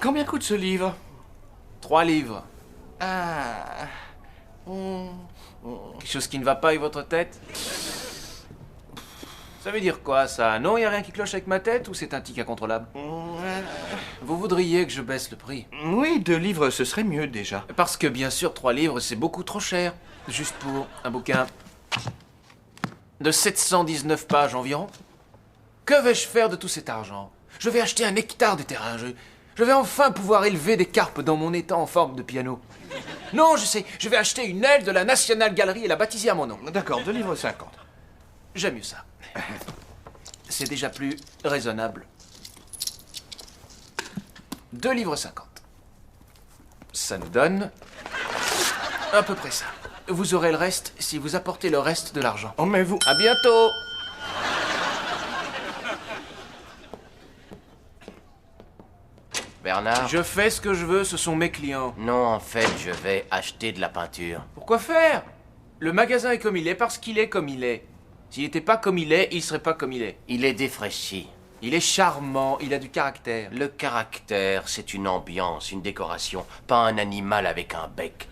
Combien coûte ce livre? 3 livres. Ah... Quelque chose qui ne va pas avec votre tête? Ça veut dire quoi, ça? Non, y a rien qui cloche avec ma tête ou c'est un tic incontrôlable? Vous voudriez que je baisse le prix? Oui, 2 livres, ce serait mieux déjà. Parce que bien sûr, 3 livres, c'est beaucoup trop cher. Juste pour un bouquin de 719 pages environ. Que vais-je faire de tout cet argent? Je vais acheter un hectare de terrain. Je vais enfin pouvoir élever des carpes dans mon étang en forme de piano. Non, je sais, je vais acheter une aile de la National Gallery et la baptiser à mon nom. D'accord, 2 livres 50. J'aime mieux ça. C'est déjà plus raisonnable. 2 livres 50. Ça nous donne à peu près ça. Vous aurez le reste si vous apportez le reste de l'argent. Oh, mais vous... À bientôt! Bernard? Je fais ce que je veux, ce sont mes clients. Non, en fait, je vais acheter de la peinture. Pourquoi faire? Le magasin est comme il est parce qu'il est comme il est. S'il n'était pas comme il est, il serait pas comme il est. Il est défraîchi. Il est charmant, il a du caractère. Le caractère, c'est une ambiance, une décoration, pas un animal avec un bec.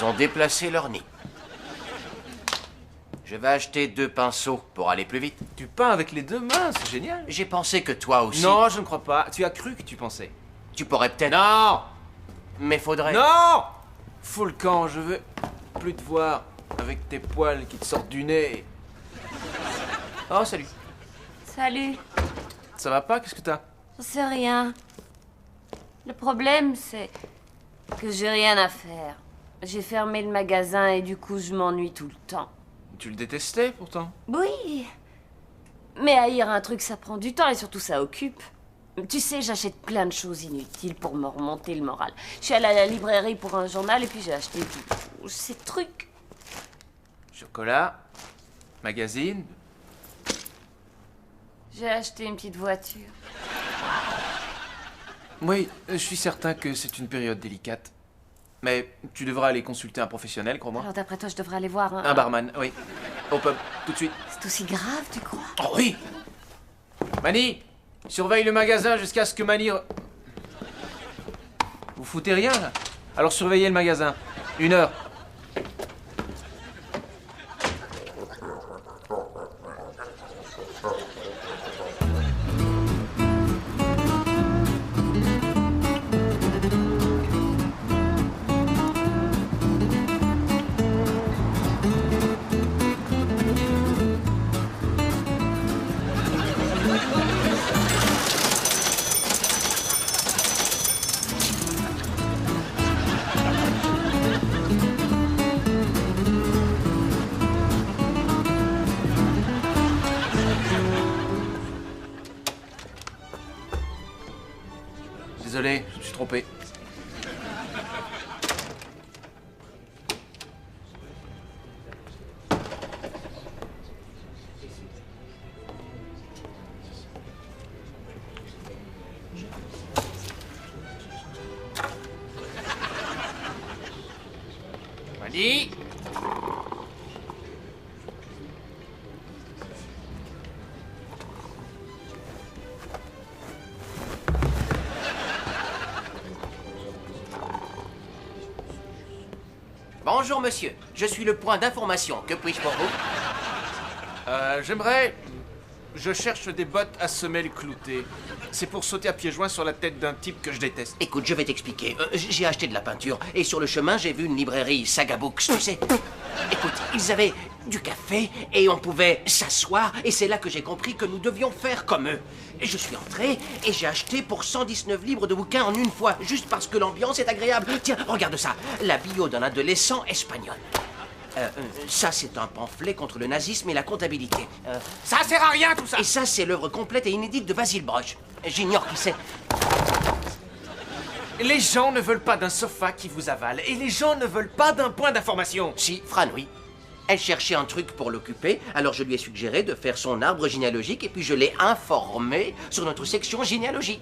Ils ont déplacé leur nid. Je vais acheter 2 pinceaux pour aller plus vite. Tu peins avec les 2 mains, c'est génial. J'ai pensé que toi aussi... Non, je ne crois pas. Tu as cru que tu pensais. Tu pourrais peut-être... Non! Mais faudrait... Non! Fous le camp, je veux plus te voir avec tes poils qui te sortent du nez. Oh, salut. Salut. Ça va pas? Qu'est-ce que t'as? Je sais rien. Le problème, c'est que j'ai rien à faire. J'ai fermé le magasin et du coup, je m'ennuie tout le temps. Tu le détestais, pourtant. Oui. Mais haïr un truc, ça prend du temps et surtout, ça occupe. Tu sais, j'achète plein de choses inutiles pour me remonter le moral. Je suis allée à la librairie pour un journal et puis j'ai acheté tous ces trucs. Chocolat, magazine. J'ai acheté une petite voiture. Oui, je suis certain que c'est une période délicate. Mais tu devras aller consulter un professionnel, crois-moi. Alors d'après toi, je devrais aller voir Un barman, oui. Au pub, tout de suite. C'est aussi grave, tu crois? Oh oui! Mani, surveille le magasin jusqu'à ce que Mani... Vous foutez rien, là? Alors surveillez le magasin. 1 heure. Désolé, je me suis trompé. Mani? Bonjour, monsieur. Je suis le point d'information. Que puis-je pour vous? J'aimerais... Je cherche des bottes à semelles cloutées. C'est pour sauter à pieds joints sur la tête d'un type que je déteste. Écoute, je vais t'expliquer. J'ai acheté de la peinture et sur le chemin, j'ai vu une librairie Saga Books, tu sais. Écoute, ils avaient du café et on pouvait s'asseoir et c'est là que j'ai compris que nous devions faire comme eux. Et je suis entré et j'ai acheté pour 119 livres de bouquins en une fois, juste parce que l'ambiance est agréable. Tiens, regarde ça, la bio d'un adolescent espagnol. Ça, c'est un pamphlet contre le nazisme et la comptabilité. Ça sert à rien, tout ça! Et ça, c'est l'œuvre complète et inédite de Basile Broche. J'ignore qui c'est. Les gens ne veulent pas d'un sofa qui vous avale, et les gens ne veulent pas d'un point d'information. Si, Fran, oui. Elle cherchait un truc pour l'occuper, alors je lui ai suggéré de faire son arbre généalogique et puis je l'ai informé sur notre section généalogie.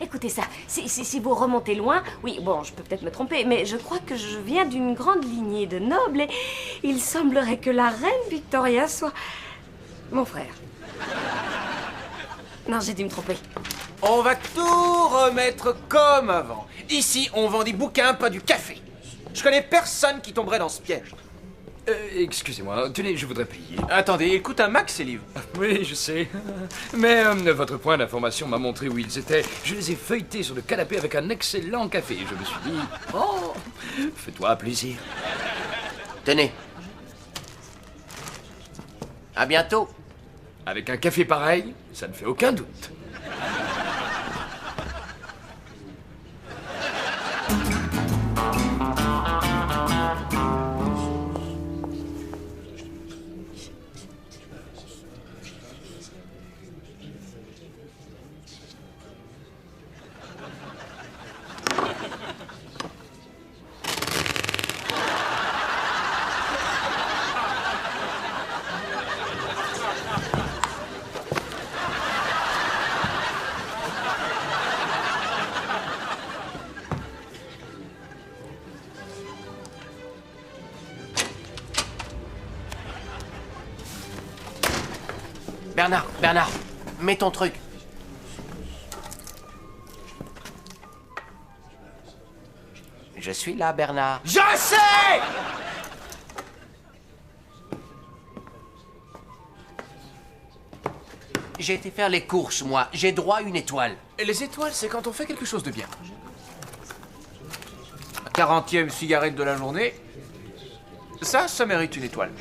Écoutez ça. Si vous remontez loin, oui, bon, je peux peut-être me tromper, mais je crois que je viens d'une grande lignée de nobles et il semblerait que la reine Victoria soit mon frère. Non, j'ai dû me tromper. On va tout remettre comme avant. Ici, on vend des bouquins, pas du café. Je connais personne qui tomberait dans ce piège. Excusez-moi, tenez, je voudrais payer. Attendez, il coûte un max ces livres. Oui, je sais. Mais votre point d'information m'a montré où ils étaient. Je les ai feuilletés sur le canapé avec un excellent café. Je me suis dit, oh, fais-toi plaisir. Tenez. À bientôt. Avec un café pareil, ça ne fait aucun doute. Bernard, mets ton truc. Je suis là, Bernard. Je sais! J'ai été faire les courses, moi. J'ai droit à une étoile. Et les étoiles, c'est quand on fait quelque chose de bien. 40e cigarette de la journée. Ça mérite une étoile.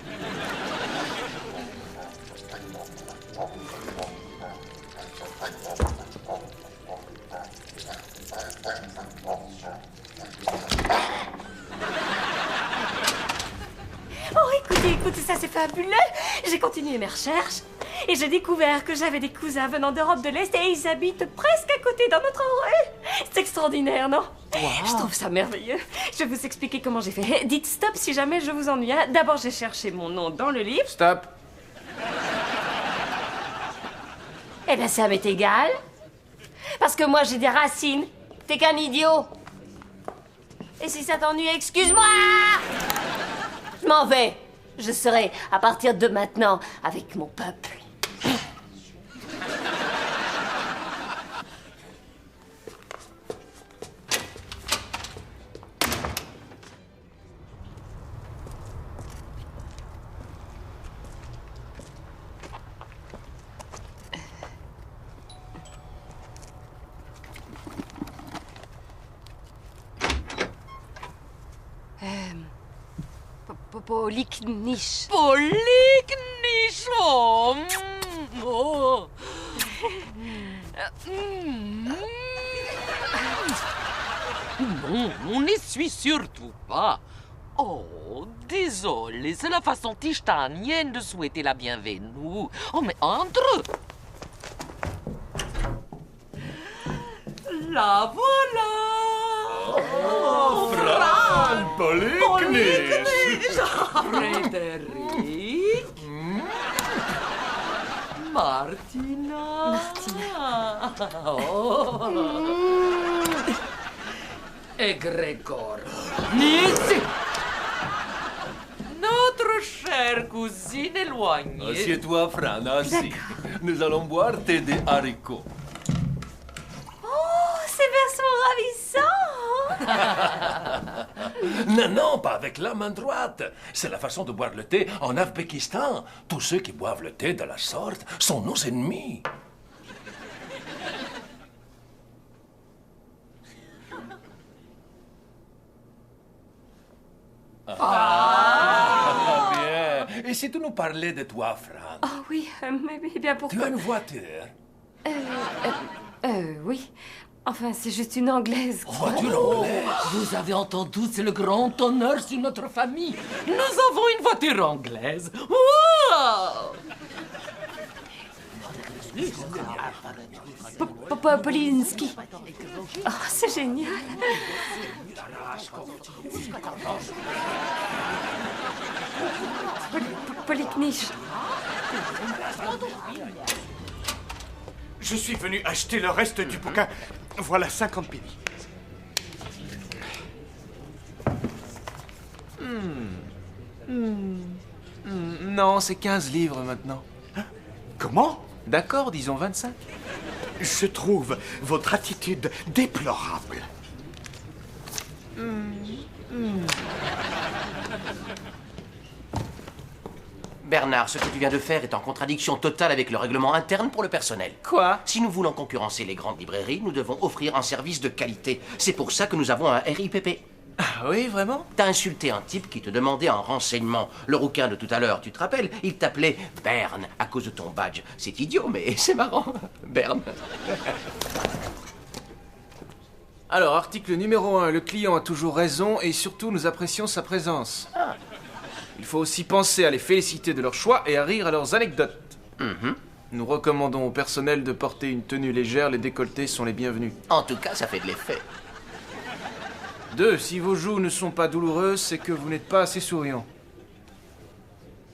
Écoutez, ça c'est fabuleux. J'ai continué mes recherches et j'ai découvert que j'avais des cousins venant d'Europe de l'Est et ils habitent presque à côté dans notre rue. C'est extraordinaire, non? Wow. Je trouve ça merveilleux. Je vais vous expliquer comment j'ai fait. Dites stop si jamais je vous ennuie. D'abord, j'ai cherché mon nom dans le livre. Stop. Eh bien, ça m'est égal. Parce que moi, j'ai des racines. T'es qu'un idiot. Et si ça t'ennuie, excuse-moi! Je m'en vais. Je serai, à partir de maintenant, avec mon peuple. Poliknish. Poliknish. Oh. Oh. Non, on n'y suis surtout pas. Oh, désolé, c'est la façon tichtanienne de souhaiter la bienvenue. Oh, mais entre. La voilà. Oh, Fran Poliknish. Frédéric. Martina. Oh. Et Grégor. Ici. Notre chère cousine éloignée. Assieds-toi, Fran, assis. Nous allons boire thé des haricots. Oh, ces vers sont ravissants. Non, pas avec la main droite. C'est la façon de boire le thé en Ouzbékistan. Tous ceux qui boivent le thé de la sorte sont nos ennemis. Bien. Et si tu nous parlais de toi, Fran? Oh oui, mais bien Tu pourquoi? as une voiture? Oui. Enfin, c'est juste une anglaise. Voiture anglaise? Vous avez entendu, c'est le grand honneur sur notre famille. Nous avons une voiture anglaise. Wow! Polinski. Oh, c'est génial. Poliknish. Je suis venu acheter le reste du bouquin. Voilà 50 pennies. Non, c'est 15 livres maintenant. Comment? D'accord, disons 25. Je trouve votre attitude déplorable. Bernard, ce que tu viens de faire est en contradiction totale avec le règlement interne pour le personnel. Quoi? Si nous voulons concurrencer les grandes librairies, nous devons offrir un service de qualité. C'est pour ça que nous avons un RIPP. Ah oui, vraiment? T'as insulté un type qui te demandait un renseignement. Le rouquin de tout à l'heure, tu te rappelles? Il t'appelait Bern à cause de ton badge. C'est idiot, mais c'est marrant. Bern. Alors, article numéro 1, le client a toujours raison et surtout nous apprécions sa présence. Il faut aussi penser à les féliciter de leur choix et à rire à leurs anecdotes. Nous recommandons au personnel de porter une tenue légère, les décolletés sont les bienvenus. En tout cas, ça fait de l'effet. 2, si vos joues ne sont pas douloureuses, c'est que vous n'êtes pas assez souriant.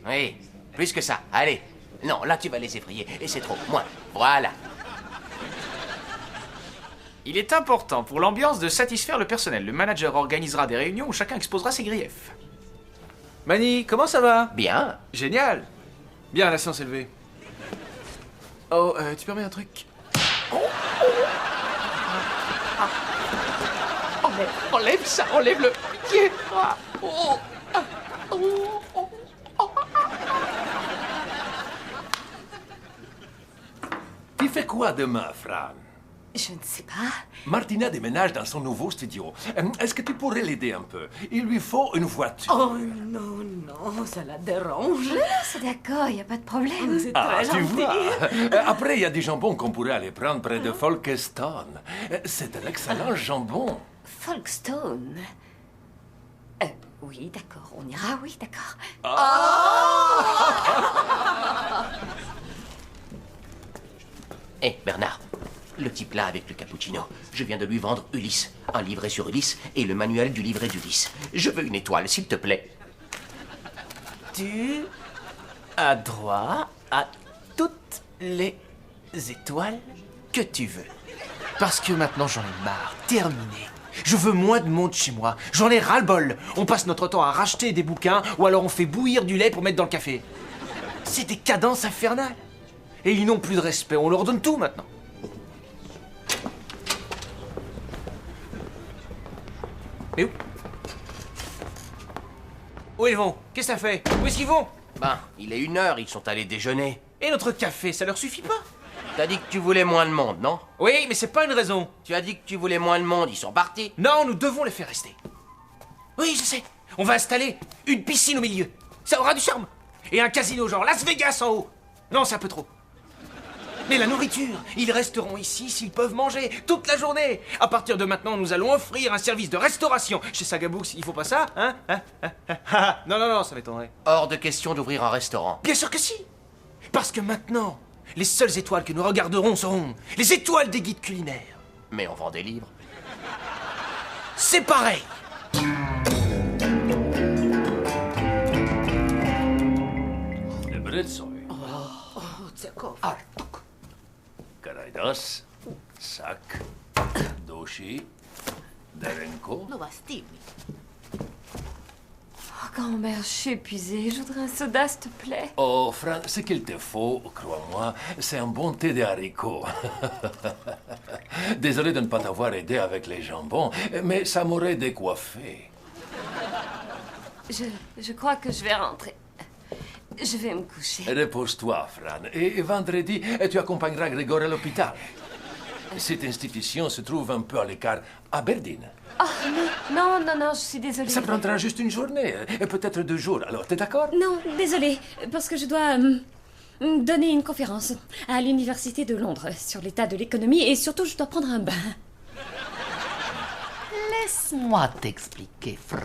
Oui, plus que ça. Allez. Non, là, tu vas les effrayer. Et c'est trop. Moins. Voilà. Il est important pour l'ambiance de satisfaire le personnel. Le manager organisera des réunions où chacun exposera ses griefs. Mani, comment ça va? Bien. Génial. Bien, la séance est levée. Oh, tu permets un truc? Enlève ça, enlève le pied. Tu fais quoi demain, Fran? Je ne sais pas. Martina déménage dans son nouveau studio. Est-ce que tu pourrais l'aider un peu? Il lui faut une voiture. Oh non, non, ça la dérange. C'est d'accord, il n'y a pas de problème. C'est Ah, très tu gentil. vois. Après, il y a des jambons qu'on pourrait aller prendre près de Folkestone. C'est de l'excellent jambon. Folkestone. Oui, d'accord, on ira, oui, d'accord. Hé, Bernard. Le type là avec le cappuccino. Je viens de lui vendre Ulysse. Un livret sur Ulysse et le manuel du livret d'Ulysse. Je veux une étoile, s'il te plaît. Tu as droit à toutes les étoiles que tu veux. Parce que maintenant j'en ai marre, terminé. Je veux moins de monde chez moi. J'en ai ras-le-bol. On passe notre temps à racheter des bouquins ou alors on fait bouillir du lait pour mettre dans le café. C'est des cadences infernales. Et ils n'ont plus de respect. On leur donne tout maintenant. Mais où? Où ils vont? Qu'est-ce que ça fait? Où est-ce qu'ils vont? Ben, il est 1h, ils sont allés déjeuner. Et notre café, ça leur suffit pas? T'as dit que tu voulais moins de monde, non? Oui, mais c'est pas une raison. Tu as dit que tu voulais moins de monde, ils sont partis. Non, nous devons les faire rester. Oui, je sais. On va installer une piscine au milieu. Ça aura du charme. Et un casino genre Las Vegas en haut. Non, c'est un peu trop. Mais la nourriture, ils resteront ici s'ils peuvent manger toute la journée. À partir de maintenant, nous allons offrir un service de restauration. Chez Sagabooks, il faut pas ça, hein? Non, non, non, ça m'étonnerait. Hors de question d'ouvrir un restaurant. Bien sûr que si. Parce que maintenant, les seules étoiles que nous regarderons seront les étoiles des guides culinaires. Mais on vend des livres. C'est pareil. Britsoi. Karaidas. Sak. Doshi. Darenko. Oh, grand-mère, je suis épuisée. Je voudrais un soda, s'il te plaît. Oh, Fran, ce qu'il te faut, crois-moi, c'est un bon thé de haricots. Désolé de ne pas t'avoir aidé avec les jambons, mais ça m'aurait décoiffé. Je crois que je vais rentrer. Je vais me coucher. Repose-toi, Fran. Et vendredi, tu accompagneras Grégor à l'hôpital. Cette institution se trouve un peu à l'écart, à Berdine. Oh, non, non, non, non, je suis désolée. Ça prendra juste une journée, et peut-être 2 jours. Alors, t'es d'accord? Non, désolée, parce que je dois donner une conférence à l'Université de Londres sur l'état de l'économie et surtout, je dois prendre un bain. Laisse-moi t'expliquer, Fran.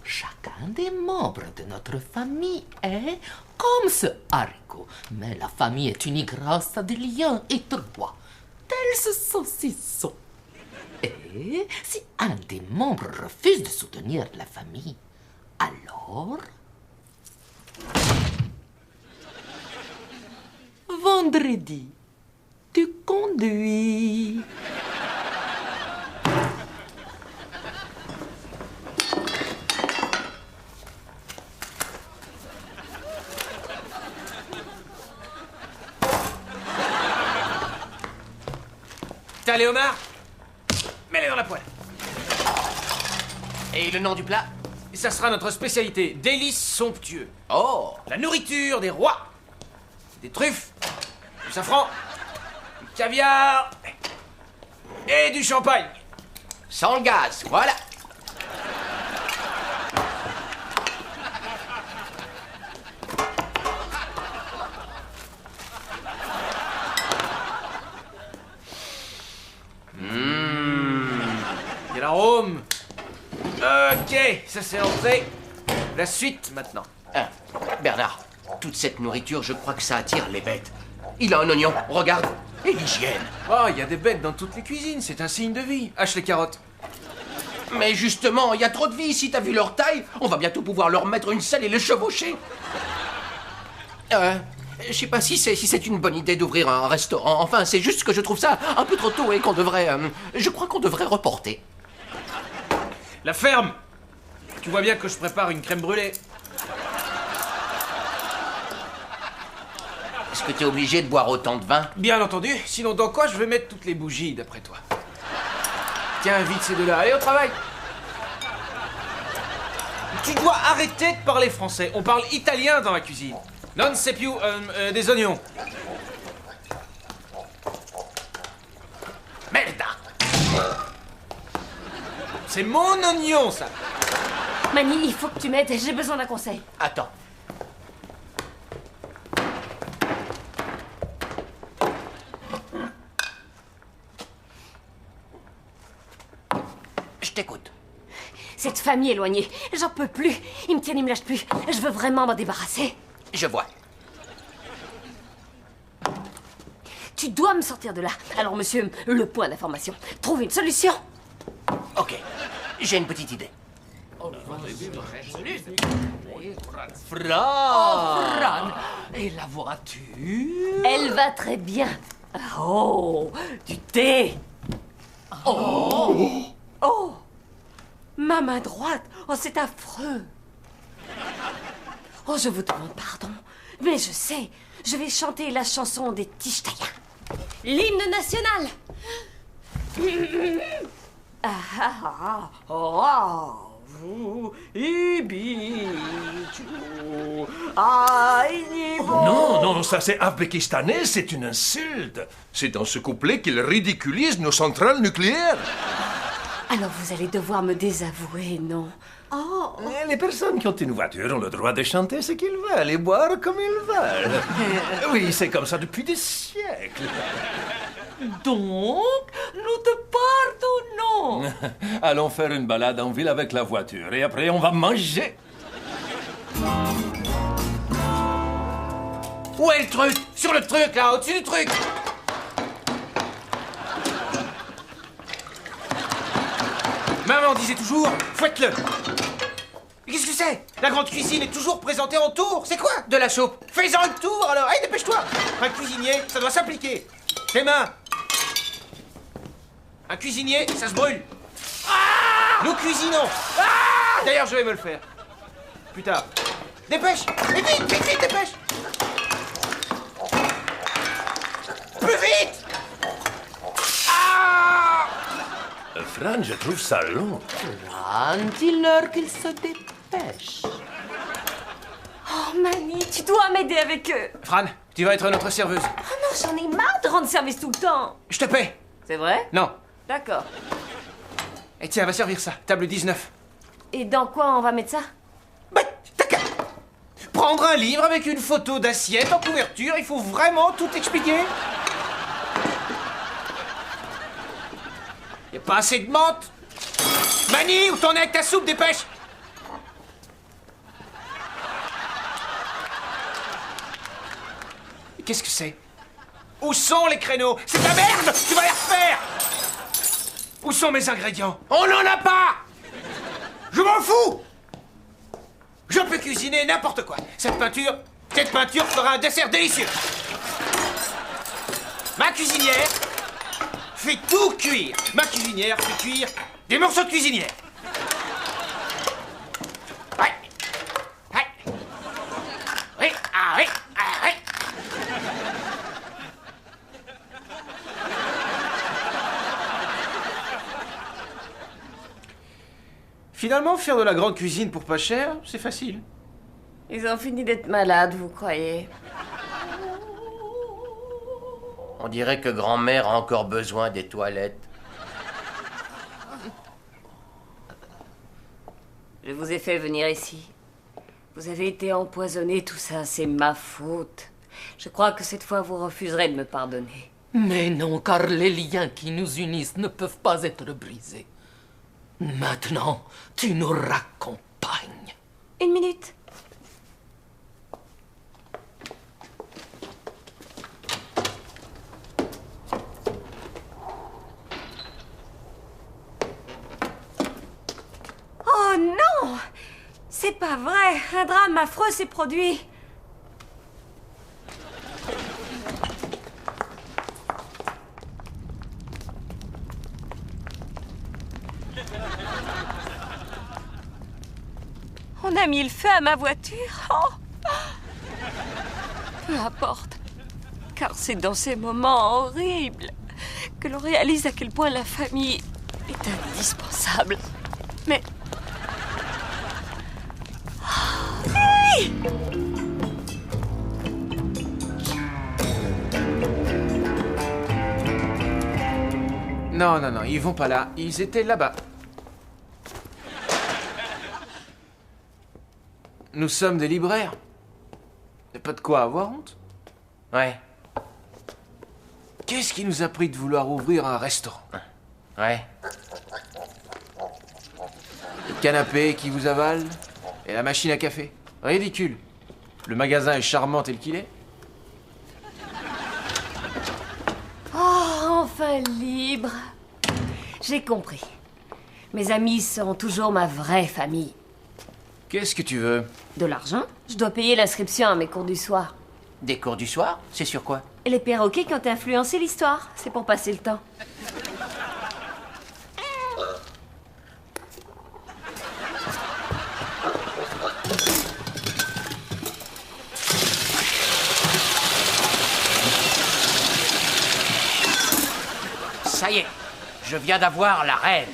Chacun des membres de notre famille est comme ce haricot. Mais la famille est unie grâce à des liens étroits, tels ce saucisson. Et si un des membres refuse de soutenir la famille, alors vous vendredi. Tu conduis. T'as Léomar? Mets-les dans la poêle. Et le nom du plat? Et ça sera notre spécialité, délices somptueux. Oh! La nourriture des rois. Des truffes, du safran, du caviar et du champagne. Sans le gaz, voilà. Quel arôme. Ok, ça c'est l'entrée. La suite maintenant. Hein, Bernard, toute cette nourriture, je crois que ça attire les bêtes. Il a un oignon, regarde. Et l'hygiène. Oh, il y a des bêtes dans toutes les cuisines, c'est un signe de vie. Hache les carottes. Mais justement, il y a trop de vie ici, t'as vu leur taille? On va bientôt pouvoir leur mettre une selle et les chevaucher. Je sais pas si c'est une bonne idée d'ouvrir un restaurant. Enfin, c'est juste que je trouve ça un peu trop tôt et qu'on devrait... je crois qu'on devrait reporter. La ferme. Tu vois bien que je prépare une crème brûlée. Est-ce que t'es obligé de boire autant de vin? Bien entendu, sinon dans quoi je vais mettre toutes les bougies d'après toi? Tiens, vite ces deux-là, allez au travail. Tu dois arrêter de parler français, on parle italien dans la cuisine. Non, c'est più, des oignons. Merda! C'est mon oignon, ça. Mani, il faut que tu m'aides, j'ai besoin d'un conseil. Attends. Je t'écoute. Cette famille éloignée, j'en peux plus. Ils me tiennent, ils me lâchent plus. Je veux vraiment m'en débarrasser. Je vois. Tu dois me sortir de là. Alors, monsieur, le point d'information. Trouve une solution. Ok, j'ai une petite idée. Fran, et la voiture? Elle va très bien. Oh, du thé. Oh. Oh. Ma main droite. Oh, c'est affreux. Oh, je vous demande pardon. Mais je sais, je vais chanter la chanson des Tichtaïens. L'hymne national. Ah, ah, ah, oh, ah, vous, ibitu, ah, Non, non, ça c'est afghanistanais, c'est une insulte. C'est dans ce couplet qu'il ridiculise nos centrales nucléaires. Alors vous allez devoir me désavouer, non? Oh. Les personnes qui ont une voiture ont le droit de chanter ce qu'ils veulent et boire comme ils veulent. Oui, c'est comme ça depuis des siècles. Donc, nous te pardonnons. Allons faire une balade en ville avec la voiture et après on va manger. Où est le truc? Sur le truc, là, au-dessus du truc. Maman disait toujours, fouette-le. Qu'est-ce que c'est? La grande cuisine est toujours présentée en tour. C'est quoi? De la soupe. Fais-en une tour, alors. Allez, dépêche-toi. Un cuisinier, ça doit s'appliquer. Tes mains. Un cuisinier, ça se brûle. Ah! Nous cuisinons. Ah! D'ailleurs, je vais me le faire. Plus tard. Dépêche. Et vite, vite, vite, dépêche. Plus vite. Ah! Fran, je trouve ça long. Fran, dis-leur qu'il se dépêche. Oh, Mani, tu dois m'aider avec eux. Fran, tu vas être notre serveuse. Oh non, j'en ai marre de rendre service tout le temps. Je te paie. C'est vrai? Non. D'accord. Et tiens, va servir ça. Table 19. Et dans quoi on va mettre ça? Bah, t'as qu'à prendre un livre avec une photo d'assiette en couverture. Il faut vraiment tout expliquer. Y a pas assez de menthe. Mani, où t'en es avec ta soupe, dépêche. Qu'est-ce que c'est? Où sont les créneaux? C'est ta merde. Tu vas les refaire. Où sont mes ingrédients? On n'en a pas. Je m'en fous. Je peux cuisiner n'importe quoi. Cette peinture fera un dessert délicieux. cuisinière fait tout cuire. Ma cuisinière fait cuire des morceaux de cuisinière. Ouais. Ouais. Oui, ah oui, ah oui. Finalement, faire de la grande cuisine pour pas cher, c'est facile. Ils ont fini d'être malades, vous croyez? On dirait que grand-mère a encore besoin des toilettes. Je vous ai fait venir ici. Vous avez été empoisonné, tout ça, c'est ma faute. Je crois que cette fois, vous refuserez de me pardonner. Mais non, car les liens qui nous unissent ne peuvent pas être brisés. Maintenant, tu nous raccompagnes. Une minute. Oh non! C'est pas vrai! Un drame affreux s'est produit! On a mis le feu à ma voiture. Oh. Peu importe. Car c'est dans ces moments horribles que l'on réalise à quel point la famille est indispensable. Mais... Hey! Non, non, non, ils vont pas là. Ils étaient là-bas. Nous sommes des libraires. Y'a pas de quoi avoir honte. Ouais, Qu'est-ce qui nous a pris de vouloir ouvrir un restaurant? ouais. Le canapé qui vous avale et la machine à café. Ridicule. Le magasin est charmant tel qu'il est. Oh, enfin libre. J'ai compris. Mes amis sont toujours ma vraie famille. Qu'est-ce que tu veux? De l'argent? Je dois payer l'inscription à mes cours du soir. Des cours du soir? C'est sur quoi? Et les perroquets qui ont influencé l'histoire. C'est pour passer le temps. Ça y est, je viens d'avoir la reine.